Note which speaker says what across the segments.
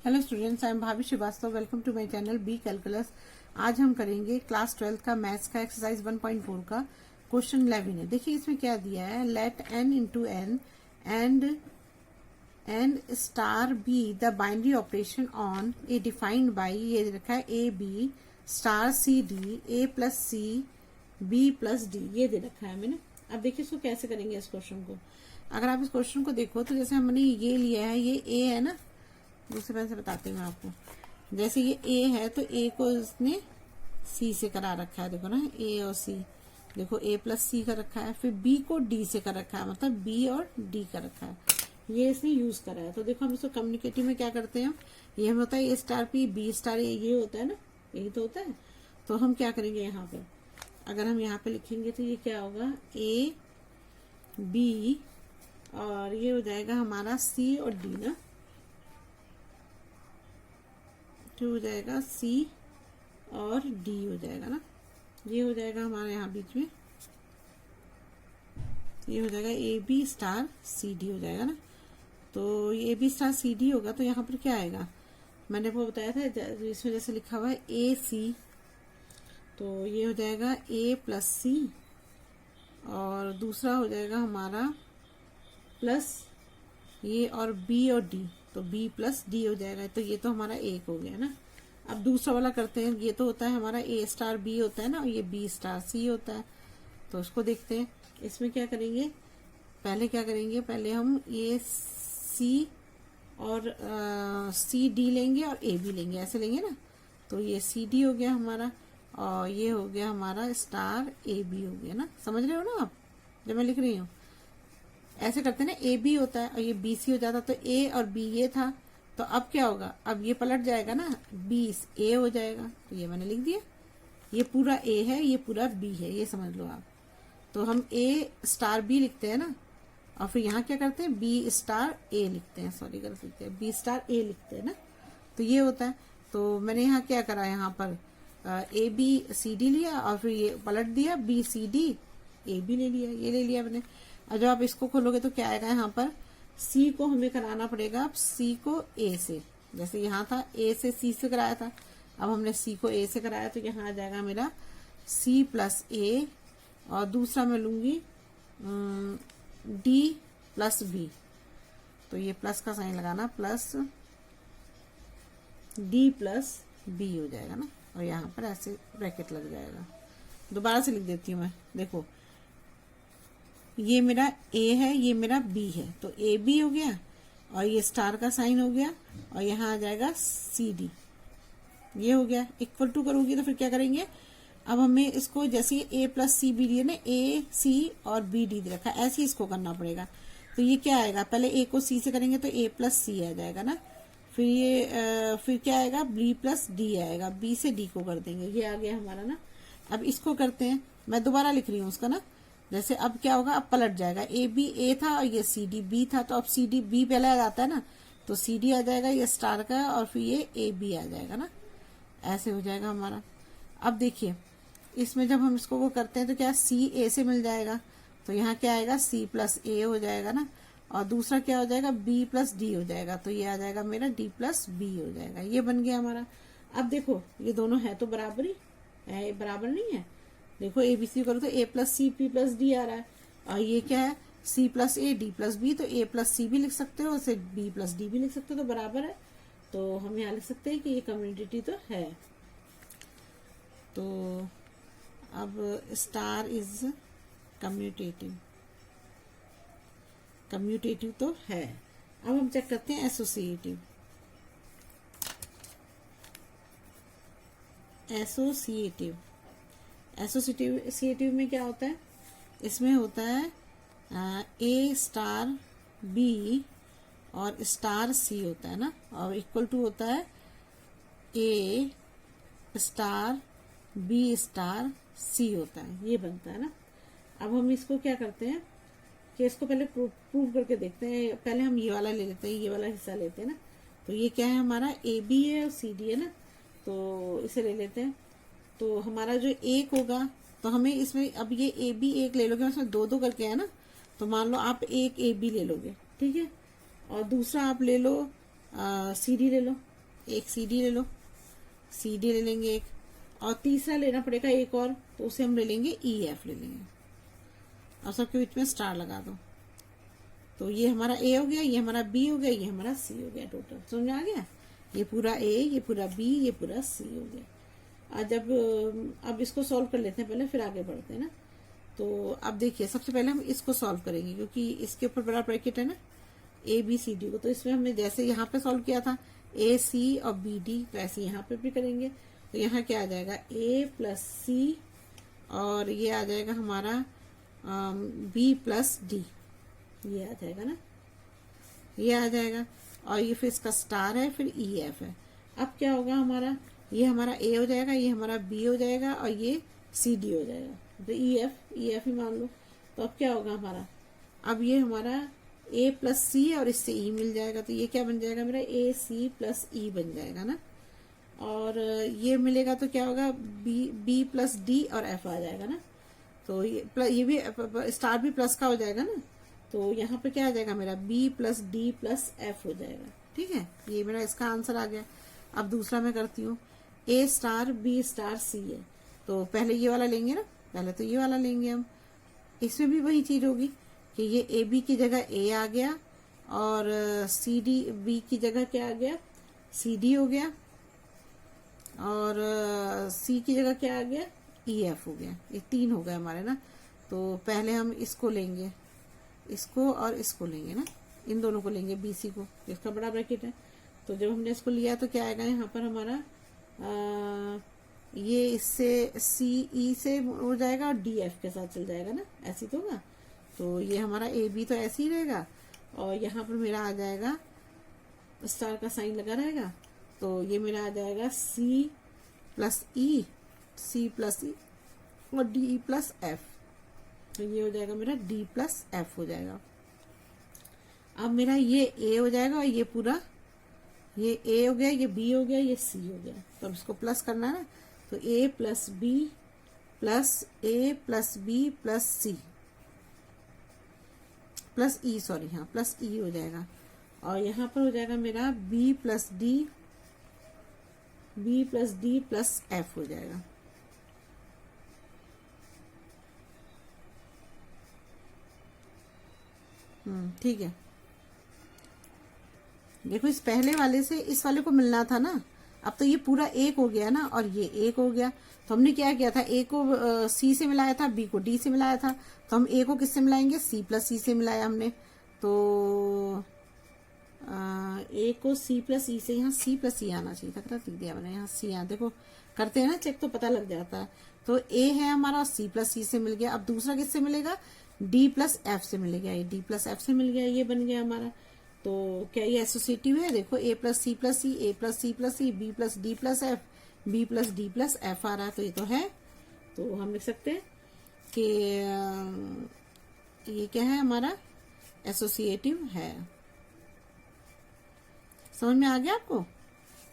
Speaker 1: Hello students, I am Bhabhi Srivastava. Welcome to my channel B calculus. आज हम करेंगे class 12 का मैथ्स का एक्सरसाइज 1.4 का क्वेश्चन 11 है। देखिए इसमें क्या दिया है, let n into N and star be the binary operation on A defined by, ये रखा है A B star C D A plus C B plus D, ये दे रखा है मैंने। अब देखिए इसको कैसे करेंगे इस क्वेश्चन को। अगर आप इस क्वेश्चन को देखो तो जैसे हमने ये लिया है, ये ए है ना, दूसरे पैन से बताती हूँ आपको। जैसे ये ए है तो ए को इसने सी से करा रखा है, देखो ना, ए और सी, देखो ए प्लस सी का रखा है। फिर बी को डी से कर रखा है, मतलब बी और डी का रखा है, ये इसने यूज करा है। तो देखो हम इसको कम्युनिकेटिव में क्या करते हैं, ये हम होता है ए स्टार पी बी स्टार ए, ये होता है ना, यही तो होता है। तो हम क्या करेंगे यहाँ पर, अगर हम यहाँ पे लिखेंगे तो ये क्या होगा, ए बी और ये हो जाएगा हमारा सी और डी ना, तो हो जाएगा सी और डी हो जाएगा ना, ये हो जाएगा हमारे यहाँ बीच में, ये हो जाएगा A B star C D हो जाएगा ना। तो ये A B star C D होगा तो यहाँ पर क्या आएगा, मैंने वो बताया था इसमें जैसे लिखा हुआ है ए सी, तो ये हो जाएगा ए प्लस सी और दूसरा हो जाएगा हमारा प्लस ये और बी और डी, तो बी प्लस डी हो जाएगा। तो ये तो हमारा एक हो गया ना। अब दूसरा वाला करते हैं, ये तो होता है हमारा ए स्टार बी होता है ना, और ये बी स्टार सी होता है। तो उसको देखते हैं, इसमें क्या करेंगे, पहले क्या करेंगे, पहले हम ये सी और सी डी लेंगे और ए बी लेंगे, ऐसे लेंगे ना। तो ये सी डी हो गया हमारा और ये हो गया हमारा स्टार ए बी हो गया ना, समझ रहे हो ना आप जब मैं लिख रही हूँ। ऐसे करते हैं ना, ए बी होता है और ये बी सी हो जाता, तो ए और बी ये था, तो अब क्या होगा, अब ये पलट जाएगा ना, बी ए हो जाएगा। तो ये मैंने लिख दिया, ये पूरा ए है, ये पूरा बी है, ये समझ लो आप। तो हम ए स्टार बी लिखते हैं ना, और फिर यहाँ क्या करते हैं, बी स्टार ए लिखते हैं, सॉरी गलत लिखते हैं, बी स्टार ए लिखते हैं ना। तो ये होता है। तो मैंने यहाँ क्या करा, यहाँ पर ए बी सी डी लिया और फिर ये पलट दिया, B C D A B ले लिया, ये ले लिया मैंने। और जब आप इसको खोलोगे तो क्या आएगा, यहाँ पर सी को हमें कराना पड़ेगा, अब सी को ए से, जैसे यहाँ था ए से सी से कराया था, अब हमने सी को ए से कराया, तो यहाँ आ जाएगा मेरा सी प्लस ए और दूसरा मैं लूंगी डी प्लस बी, तो ये प्लस का साइन लगाना, प्लस डी प्लस बी हो जाएगा ना, और यहाँ पर ऐसे ब्रैकेट लग जाएगा। दोबारा से लिख देती हूँ मैं, देखो ये मेरा ए है, ये मेरा बी है, तो ए बी हो गया और ये स्टार का साइन हो गया और यहाँ आ जाएगा सी डी, ये हो गया। इक्वल टू करूंगी तो फिर क्या करेंगे, अब हमें इसको जैसे ए प्लस सी बी डी है ना, ए सी और बी डी रखा, ऐसे ही इसको करना पड़ेगा। तो ये क्या आएगा, पहले ए को सी से करेंगे तो ए प्लस सी आ जाएगा ना, फिर ये फिर क्या आएगा, बी प्लस डी आएगा, बी से डी को कर देंगे, ये आ गया हमारा ना। अब इसको करते हैं, मैं दोबारा लिख रही हूँ उसका ना, जैसे अब क्या होगा, अब पलट जाएगा, ए बी ए था और ये सी डी बी था, तो अब सी डी बी पहले आ जाता है ना, तो सी डी आ जाएगा, ये स्टार का है, और फिर ये ए बी आ जाएगा ना, ऐसे हो जाएगा हमारा। अब देखिए इसमें जब हम इसको वो करते हैं तो क्या, सी ए से मिल जाएगा, तो यहाँ क्या आएगा, सी प्लस ए हो जाएगा ना, और दूसरा क्या हो जाएगा, बी प्लस डी हो जाएगा, तो ये आ जाएगा मेरा डी प्लस बी हो जाएगा, ये बन गया हमारा। अब देखो ये दोनों है तो बराबर ही है, बराबर नहीं है, देखो ए बी सी करो तो A plus C P plus D आ रहा है, और ये क्या है, C plus A D plus B, तो ए प्लस सी भी लिख सकते हो, उसे बी प्लस डी भी लिख सकते हो, तो बराबर है। तो हम यहाँ लिख सकते हैं कि ये कम्युनिटी तो है। तो अब स्टार इज कम्यूटेटिव, कम्यूटेटिव तो है। अब हम चेक करते हैं एसोसिएटिव। एसोसिएटिव एसोसिएटिव में क्या होता है, इसमें होता है ए स्टार बी और स्टार सी होता है ना, और इक्वल टू होता है ए स्टार बी स्टार सी होता है, ये बनता है ना। अब हम इसको क्या करते हैं कि इसको पहले प्रूव करके देखते हैं। पहले हम ये वाला ले लेते हैं, ये वाला हिस्सा लेते हैं ना, तो ये क्या है हमारा, ए बी है और सी डी है ना, तो इसे ले लेते हैं। तो हमारा जो एक होगा, तो हमें इसमें अब ये ए बी एक ले लोगे, इसमें दो दो करके है ना, तो मान लो आप एक ए बी ले लोगे, ठीक है, और दूसरा आप ले लो सी डी ले लो, एक सी डी ले लो, सी डी ले लेंगे एक, और तीसरा लेना पड़ेगा एक और, तो उसे हम ले लेंगे ई एफ ले लेंगे, और सबके बीच में स्टार लगा दो। तो ये हमारा ए हो गया, ये हमारा बी हो गया, ये हमारा सी हो गया। टोटल समझ में आ गया, ये पूरा ए, ये पूरा बी, ये पूरा सी हो गया। अब इसको सॉल्व कर लेते हैं पहले, फिर आगे बढ़ते हैं ना। तो अब देखिए सबसे पहले हम इसको सॉल्व करेंगे, क्योंकि इसके ऊपर बड़ा ब्रैकेट है ना ए बी सी डी को, तो इसमें हमने जैसे यहाँ पे सॉल्व किया था ए सी और बी डी, तो ऐसे यहाँ पे भी करेंगे। तो यहाँ क्या आ जाएगा ए प्लस सी, और ये आ जाएगा हमारा बी प्लस डी, ये आ जाएगा ना, ये आ जाएगा। और ये फिर इसका स्टार है, फिर ई एफ है। अब क्या होगा हमारा, ये हमारा ए हो जाएगा, ये हमारा बी हो जाएगा, और ये सी डी हो जाएगा, तो ई एफ ही मान लो। तो अब क्या होगा हमारा, अब ये हमारा ए प्लस सी और इससे ई मिल जाएगा, तो ये क्या बन जाएगा मेरा ए सी प्लस ई बन जाएगा ना। और ये मिलेगा तो क्या होगा बी प्लस डी और एफ आ जाएगा ना। तो ये भी स्टार भी प्लस का हो जाएगा ना, तो यहाँ पे क्या आ जाएगा मेरा B plus D plus F हो जाएगा। ठीक है, ये मेरा इसका आंसर आ गया। अब दूसरा मैं करती हूँ, ए स्टार बी स्टार सी है, तो पहले ये वाला लेंगे ना, पहले तो ये वाला लेंगे हम। इसमें भी वही चीज होगी कि ये ए बी की जगह ए आ गया, और सी डी बी की जगह क्या आ गया सी डी हो गया, और सी की जगह क्या आ गया ई एफ हो गया। ये तीन हो गए हमारे ना। तो पहले हम इसको लेंगे, इसको और इसको लेंगे ना, इन दोनों को लेंगे, बी सी को, इसका बड़ा ब्रैकेट है। तो जब हमने इसको लिया तो क्या आएगा यहाँ पर हमारा ये इससे सी ई से हो जाएगा और डी एफ के साथ चल जाएगा ना, ऐसी तो होगा। तो ये हमारा ए बी तो ऐसे ही रहेगा, और यहाँ पर मेरा आ जाएगा स्टार का साइन लगा रहेगा, तो ये मेरा आ जाएगा सी प्लस ई, सी प्लस ई और डी प्लस एफ। तो ये हो जाएगा मेरा डी प्लस एफ हो जाएगा। अब मेरा ये ए हो जाएगा, और ये पूरा ये ए हो गया, ये बी हो गया, ये सी हो गया। तो अब इसको प्लस करना है ना, तो A plus B plus A plus B plus C plus E, sorry हाँ प्लस ई हो जाएगा। और यहाँ पर हो जाएगा मेरा B plus D plus F हो जाएगा। ठीक है। देखो इस पहले वाले से इस वाले को मिलना था ना, अब तो ये पूरा एक हो गया ना, और ये एक हो गया। तो हमने क्या किया था, ए को सी से मिलाया था, बी को डी से मिलाया था, तो हम ए को किससे मिलाएंगे सी प्लस सी से मिलाया हमने। तो ए को सी प्लस ई से, यहाँ सी प्लस ई आना चाहिए था, लिख दिया मैंने यहाँ सी। यहाँ देखो करते हैं ना चेक तो पता लग जाता है। तो ए है हमारा, सी प्लस सी से मिल गया। अब दूसरा किससे मिलेगा, डी प्लस एफ से मिलेगा, ये डी प्लस एफ से मिल गया, ये बन गया हमारा। तो क्या ये एसोसिएटिव है, देखो A plus C plus C, A plus C plus C, B plus D plus F, B plus D plus F आ रहा है, तो ये तो है। तो हम लिख सकते हैं कि ये क्या है हमारा एसोसिएटिव है। समझ में आ गया आपको,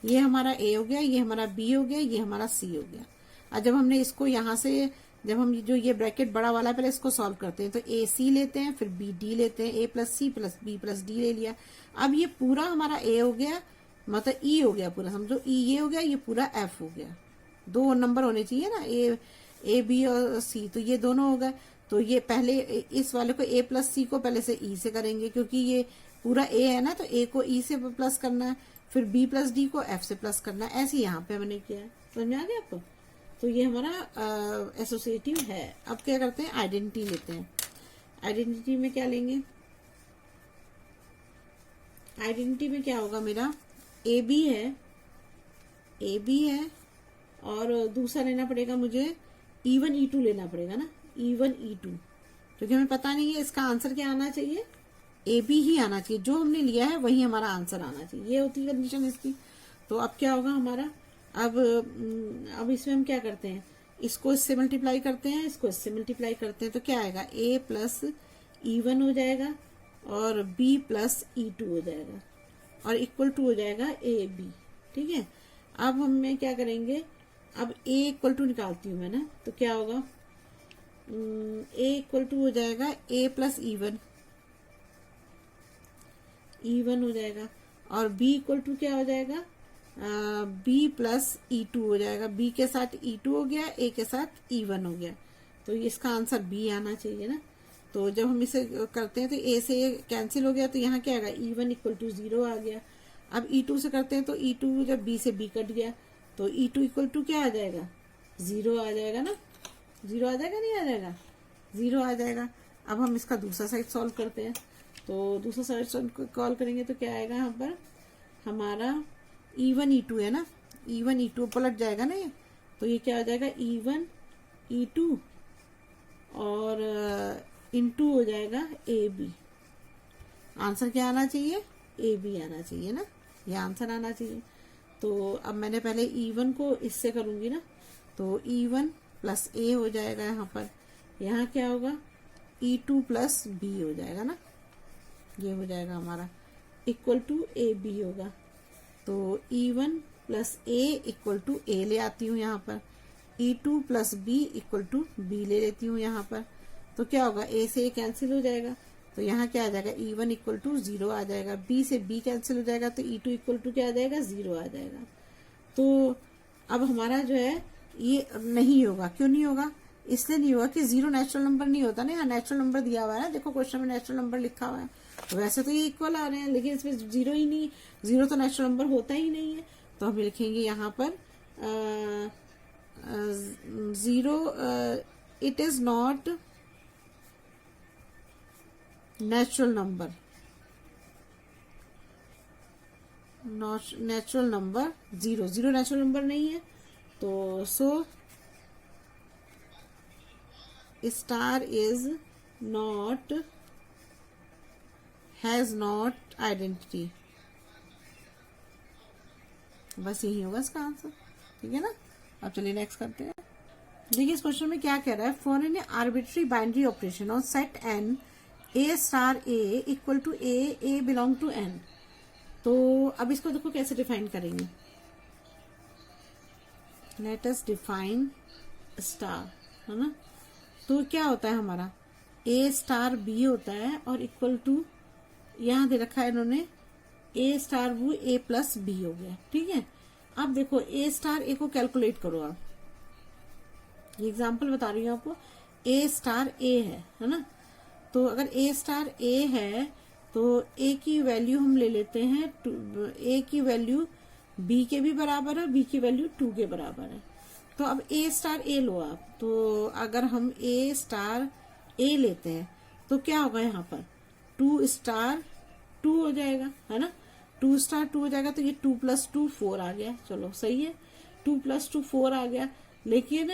Speaker 1: ये हमारा ए हो गया, ये हमारा बी हो गया, ये हमारा सी हो गया। और जब हमने इसको यहाँ से, जब हम जो ये ब्रैकेट बड़ा वाला है पहले इसको सॉल्व करते हैं, तो ए सी लेते हैं, फिर बी डी लेते हैं, A plus C plus B plus D ले लिया। अब ये पूरा हमारा ए हो गया, मतलब ई हो गया पूरा, समझो ई ये हो गया, ये पूरा एफ हो गया। दो नंबर होने चाहिए ना, ए बी और सी, तो ये दोनों हो गए। तो ये पहले इस वाले को ए प्लस सी को पहले से ई से करेंगे, क्योंकि ये पूरा ए है ना, तो ए को ई से प्लस करना है, फिर बी प्लस डी को एफ से प्लस करना है। ऐसे यहाँ पे हमने किया है, समझ में आ गया आपको। तो ये हमारा एसोसिएटिव है। अब क्या करते हैं, आइडेंटिटी लेते हैं। आइडेंटिटी में क्या लेंगे, आइडेंटिटी में क्या होगा मेरा ए बी है, और दूसरा लेना पड़ेगा मुझे E1 E2 लेना पड़ेगा ना, E1 E2, क्योंकि हमें पता नहीं है इसका आंसर क्या आना चाहिए, ए बी ही आना चाहिए, जो हमने लिया है वही हमारा आंसर आना चाहिए, ये होती है कंडीशन इसकी। तो अब क्या होगा हमारा, अब इसमें हम क्या करते हैं, इसको इससे मल्टीप्लाई करते हैं, इसको इससे मल्टीप्लाई करते हैं, तो क्या आएगा ए प्लस E1 हो जाएगा, और बी प्लस E2 हो जाएगा, और इक्वल टू हो जाएगा ए बी। ठीक है, अब हमें क्या करेंगे, अब ए इक्वल टू निकालती हूँ मैं ना, तो क्या होगा, ए इक्वल टू हो जाएगा ए प्लस E1 हो जाएगा, और बी इक्वल टू क्या हो जाएगा बी प्लस E2 हो जाएगा, बी के साथ E2 हो गया, ए के साथ E1 हो गया, तो इसका आंसर बी आना चाहिए ना। तो जब हम इसे करते हैं तो ए से ए कैंसिल हो गया, तो यहाँ क्या आएगा E1 इक्वल टू 0 आ गया। अब E2 से करते हैं तो E2 जब बी से बी कट गया तो E2 इक्वल टू क्या आ जाएगा, 0 आ जाएगा ना, 0 आ जाएगा, नहीं आ जाएगा, 0 आ जाएगा। अब हम इसका दूसरा साइड सॉल्व करते हैं, तो दूसरा साइड कॉल करेंगे तो क्या आएगा, यहाँ पर हमारा E1 E2 है ना, E1 E2 पलट जाएगा ना ये, तो ये क्या आ जाएगा E1 E2 और इनटू हो जाएगा AB। आंसर क्या आना चाहिए, AB आना चाहिए ना, ये आंसर आना चाहिए। तो अब मैंने पहले E1 को इससे करूंगी ना, तो E1 प्लस A हो जाएगा, यहाँ पर यहाँ क्या होगा E2 प्लस B हो जाएगा ना, ये हो जाएगा हमारा इक्वल टू AB होगा। तो E1 plus A equal to A ले आती हूँ यहाँ पर, E2 plus B equal to B ले लेती हूँ यहाँ पर, तो क्या होगा A से A कैंसिल हो जाएगा, तो यहाँ क्या आ जाएगा E1 इक्वल टू 0 आ जाएगा, B से B कैंसिल हो जाएगा तो E2 इक्वल टू क्या आ जाएगा, 0 आ जाएगा। तो अब हमारा जो है ये नहीं होगा, क्यों नहीं होगा, इसलिए नहीं होगा कि 0 नेचुरल नंबर नहीं होता ना, यहाँ नेचुरल नंबर दिया हुआ है ना, देखो क्वेश्चन में नेचुरल नंबर लिखा हुआ है, तो वैसे तो ये इक्वल आ रहे हैं, लेकिन इसमें 0 ही नहीं, 0 तो नेचुरल नंबर होता ही नहीं है। तो हम लिखेंगे यहाँ पर 0 it is not natural number, natural number 0 natural number नहीं है, तो so star is not has not identity, बस यही होगा इसका आंसर, ठीक है ना। अब चलिए नेक्स्ट करते हैं। देखिए इस क्वेश्चन में क्या कह रहा है, for an arbitrary binary operation on set N A star A equal to A belong to N। तो अब इसको देखो कैसे डिफाइन करेंगे, लेट अस डिफाइन स्टार, है ना। तो क्या होता है हमारा A स्टार B होता है और इक्वल टू यहाँ दे रखा है इन्होंने A स्टार वो A प्लस B हो गया, ठीक है। अब देखो A स्टार A को कैलकुलेट करो आप, ये एग्जाम्पल बता रही हूँ आपको, A स्टार A है ना, तो अगर A स्टार A है तो A की वैल्यू हम ले लेते हैं, A की वैल्यू B के भी बराबर है, B की वैल्यू 2 के बराबर है। तो अब A स्टार A लो आप, तो अगर हम A स्टार A लेते हैं तो क्या होगा यहाँ पर 2 स्टार 2 हो जाएगा, है ना, 2 स्टार 2 हो जाएगा, तो ये 2 प्लस 2 4 आ गया, चलो सही है, 2 प्लस 2 4 आ गया। लेकिन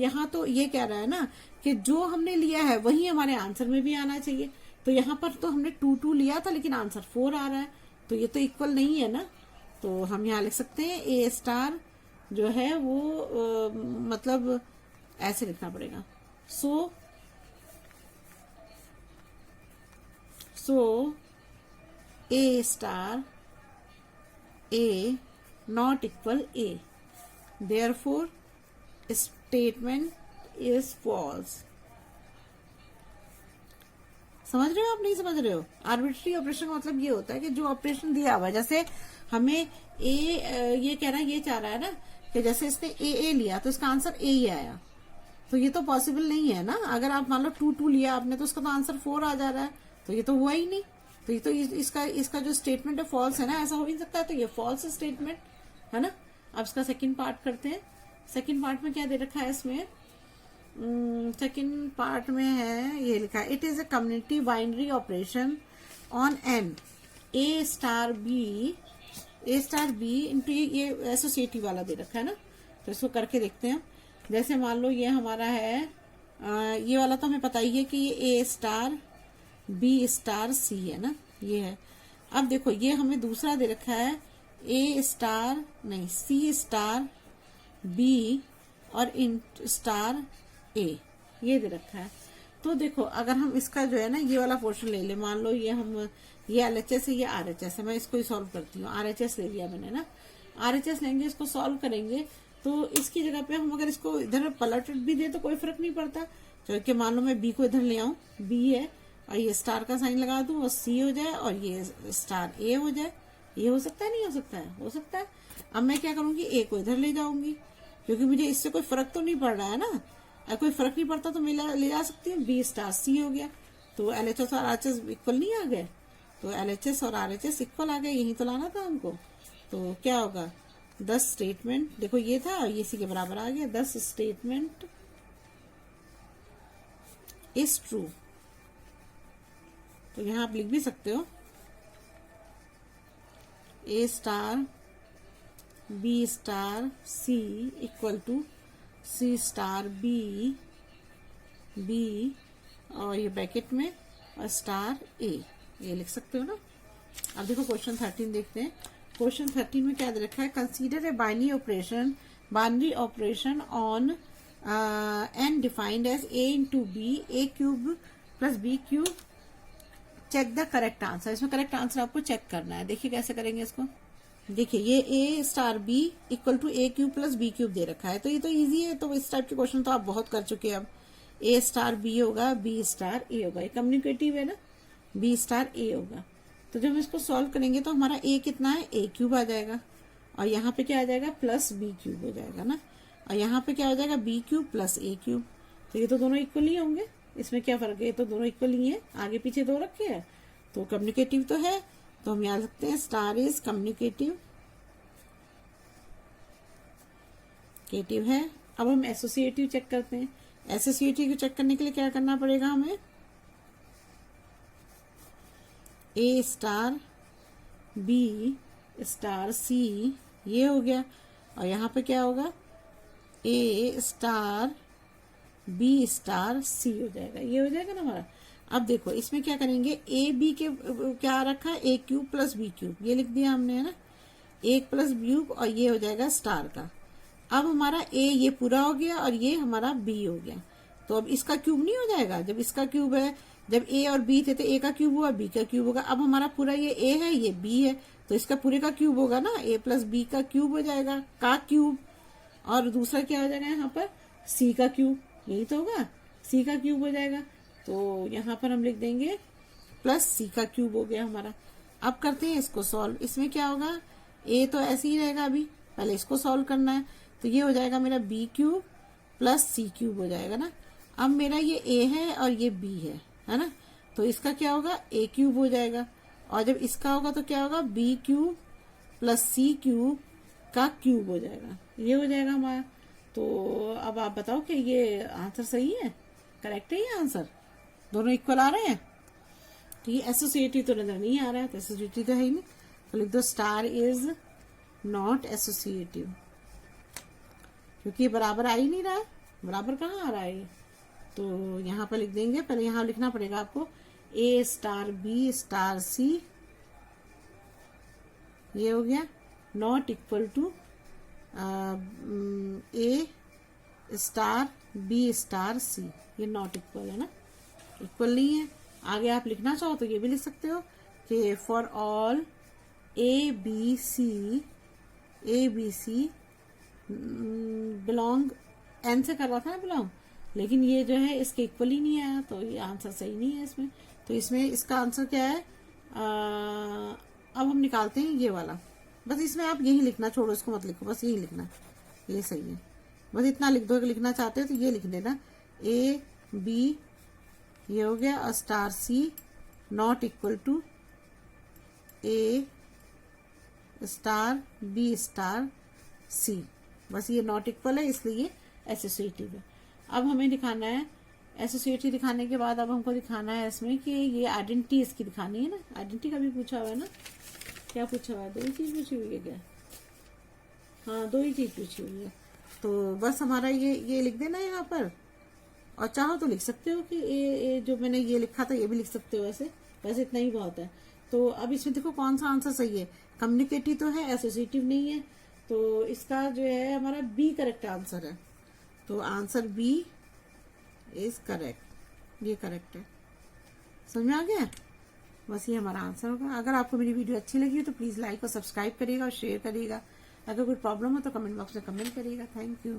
Speaker 1: यहाँ तो ये कह रहा है ना कि जो हमने लिया है वही हमारे आंसर में भी आना चाहिए, तो यहाँ पर तो हमने 2 लिया था लेकिन आंसर 4 आ रहा है, तो ये तो इक्वल नहीं है ना। तो हम यहाँ लिख सकते हैं A स्टार जो है वो मतलब ऐसे लिखना पड़ेगा, सो A star A not equal A, therefore statement is false। समझ रहे हो आप, नहीं समझ रहे हो, आर्बिट्री ऑपरेशन का मतलब ये होता है कि जो ऑपरेशन दिया हुआ है, जैसे हमें ये कह रहा है, ये चाह रहा है ना कि जैसे इसने ए लिया तो इसका आंसर ए ही आया, तो ये तो पॉसिबल नहीं है ना। अगर आप मान लो 2 लिया आपने तो उसका तो आंसर 4 आ जा रहा है, तो ये तो हुआ ही नहीं, तो ये तो इसका जो स्टेटमेंट है फॉल्स है ना, ऐसा हो ही नहीं सकता है, तो ये फॉल्स स्टेटमेंट है ना। अब इसका सेकंड पार्ट करते हैं। सेकंड पार्ट में क्या दे रखा है इसमें, सेकंड पार्ट में है ये लिखा है, it is a commutative binary operation on N A star B into ये एसोसिएटिव वाला दे रखा है ना, तो इसको करके देखते हैं। जैसे मान लो ये हमारा है ये वाला तो हमें पता ही है कि ये A star B star C है ना, ये है। अब देखो ये हमें दूसरा दे रखा है A स्टार नहीं C स्टार B और इन स्टार A, ये दे रखा है। तो देखो अगर हम इसका जो है ना ये वाला पोर्शन ले ले, मान लो ये हम ये LHS है, ये RHS है, मैं इसको ही सॉल्व करती हूँ, RHS ले लिया मैंने ना, RHS लेंगे, इसको सॉल्व करेंगे, तो इसकी जगह पे हम अगर इसको इधर पलट भी दे तो कोई फर्क नहीं पड़ता। तो कि मान लो मैं B को इधर ले आऊं, B है और ये स्टार का साइन लगा दूं और C हो जाए और ये स्टार A हो जाए, ये हो सकता है, नहीं हो सकता है? हो सकता है। अब मैं क्या करूंगी, ए को इधर ले जाऊंगी, क्योंकि मुझे इससे कोई फर्क तो नहीं पड़ रहा है ना। अगर कोई फर्क नहीं पड़ता तो मैं ले जा सकती हूँ। बी स्टार सी हो गया, तो LHS और RHS इक्वल नहीं आ गए, तो LHS और RHS इक्वल आ गए, यही तो लाना था हमको। तो क्या होगा, 10 स्टेटमेंट, देखो ये था, ये इसी के बराबर आ गया, 10 स्टेटमेंट इज ट्रू। तो यहां आप लिख भी सकते हो A star B star C equal to C star B और ये ब्रैकेट में और स्टार A, ये लिख सकते हो ना। अब देखो क्वेश्चन 13 देखते हैं। क्वेश्चन 13 में क्या दे रखा है, consider a binary operation on n defined as a into B, a cube plus b cube, check the correct answer. इसमें करेक्ट आंसर आपको चेक करना है। देखिए कैसे करेंगे इसको। देखिए ये a star b equal to a cube plus b cube दे रखा है, तो ये तो इजी है। तो इस टाइप के क्वेश्चन तो आप बहुत कर चुके हैं। अब a स्टार b होगा, b स्टार a होगा, ये कम्युनिकेटिव है ना, b स्टार a होगा। तो जब हम इसको सॉल्व करेंगे तो हमारा a कितना है, a क्यूब आ जाएगा, और यहाँ पे क्या आ जाएगा, प्लस b क्यूब हो जाएगा ना, और यहाँ पे क्या हो जाएगा, b cube plus a cube. तो ये तो दोनों इक्वल ही होंगे, इसमें क्या फर्क है, ये तो दोनों इक्वल ही है, आगे पीछे दो रखे हैं, तो कम्युनिकेटिव तो है। तो हम याद रखते हैं स्टार इज कम्युनिकेटिव है। अब हम एसोसिएटिव चेक करते हैं। एसोसिएटिव चेक करने के लिए क्या करना पड़ेगा हमें, A star B star C, ये हो गया, और यहाँ पे क्या होगा, A star B star C हो जाएगा, ये हो जाएगा ना हमारा। अब देखो इसमें क्या करेंगे, A B के क्या रखा है, A cube plus B cube, ये लिख दिया हमने, है ना, A प्लस B, और ये हो जाएगा स्टार का। अब हमारा A ये पूरा हो गया और ये हमारा B हो गया, तो अब इसका क्यूब नहीं हो जाएगा। जब इसका क्यूब है, जब A और B थे तो A का क्यूब हुआ, B का क्यूब होगा। अब हमारा पूरा ये A है, ये B है, तो इसका पूरे का क्यूब होगा ना, A प्लस B का क्यूब हो जाएगा, का क्यूब। और दूसरा क्या हो जाएगा यहाँ पर, C का क्यूब, यही तो होगा, C का क्यूब हो जाएगा। तो यहाँ पर हम लिख देंगे प्लस C का क्यूब हो गया हमारा। अब करते हैं इसको सॉल्व। इसमें क्या होगा, A तो ऐसे ही रहेगा, अभी पहले इसको सॉल्व करना है। तो ये हो जाएगा मेरा B cube plus C cube हो जाएगा ना। अब मेरा ये A है और ये B है ना, तो इसका क्या होगा, A क्यूब हो जाएगा, और जब इसका होगा तो क्या होगा, B cube plus C cube का क्यूब हो जाएगा, ये हो जाएगा हमारा। तो अब आप बताओ कि ये आंसर सही है, करेक्ट है ये आंसर, दोनों इक्वल आ रहे हैं। तो ये एसोसिएटिव तो नजर नहीं आ रहा है, तो एसोसिएटिव तो है ही नहीं, तो लिख दो स्टार इज नॉट एसोसिएटिव, क्योंकि ये बराबर आ ही नहीं रहा है, बराबर कहाँ आ रहा है ये। तो यहाँ पर लिख देंगे, पहले यहाँ लिखना पड़ेगा आपको, A star B star C, ये हो गया, not equal to A star B star C, ये नॉट इक्वल है ना, इक्वल नहीं है। आगे आप लिखना चाहो तो ये भी लिख सकते हो कि for all A B C belong, N से कर रहा था ना बिलोंग, लेकिन ये जो है इसके इक्वल ही नहीं आया, तो ये आंसर सही नहीं है इसमें। तो इसमें इसका आंसर क्या है, अब हम निकालते हैं ये वाला। बस इसमें आप यही लिखना, छोड़ो इसको मत लिखो, बस यही लिखना, ये सही है, बस इतना लिख दो। लिखना चाहते हो तो ये लिख देना, A B ये हो गया, और star C not equal to A star B star C, बस ये नॉट इक्वल है, इसलिए ये एसोसिएटिव है। अब हमें दिखाना है, एसोसिएटिव दिखाने के बाद अब हमको दिखाना है इसमें कि ये आइडेंटिटी इसकी दिखानी है ना। आइडेंटिटी का भी पूछा हुआ है ना, क्या पूछा हुआ है, दो ही चीज पूछी हुई है क्या, हाँ दो ही चीज पूछी हुई है। तो बस हमारा ये लिख देना यहाँ पर, और चाहो तो लिख सकते हो कि ये जो मैंने ये लिखा था ये भी लिख सकते हो, वैसे इतना ही बहुत है। तो अब इसमें देखो कौन सा आंसर सही है, कम्युनिकेटिव तो है, एसोसिएटिव नहीं है, तो इसका जो है हमारा बी करेक्ट आंसर है। तो आंसर बी इज करेक्ट, ये करेक्ट है। समझ में आ गया, बस ये हमारा आंसर होगा। अगर आपको मेरी वीडियो अच्छी लगी हो तो प्लीज लाइक और सब्सक्राइब करिएगा और शेयर करिएगा। अगर कोई प्रॉब्लम हो तो कमेंट बॉक्स में कमेंट करिएगा। Thank you.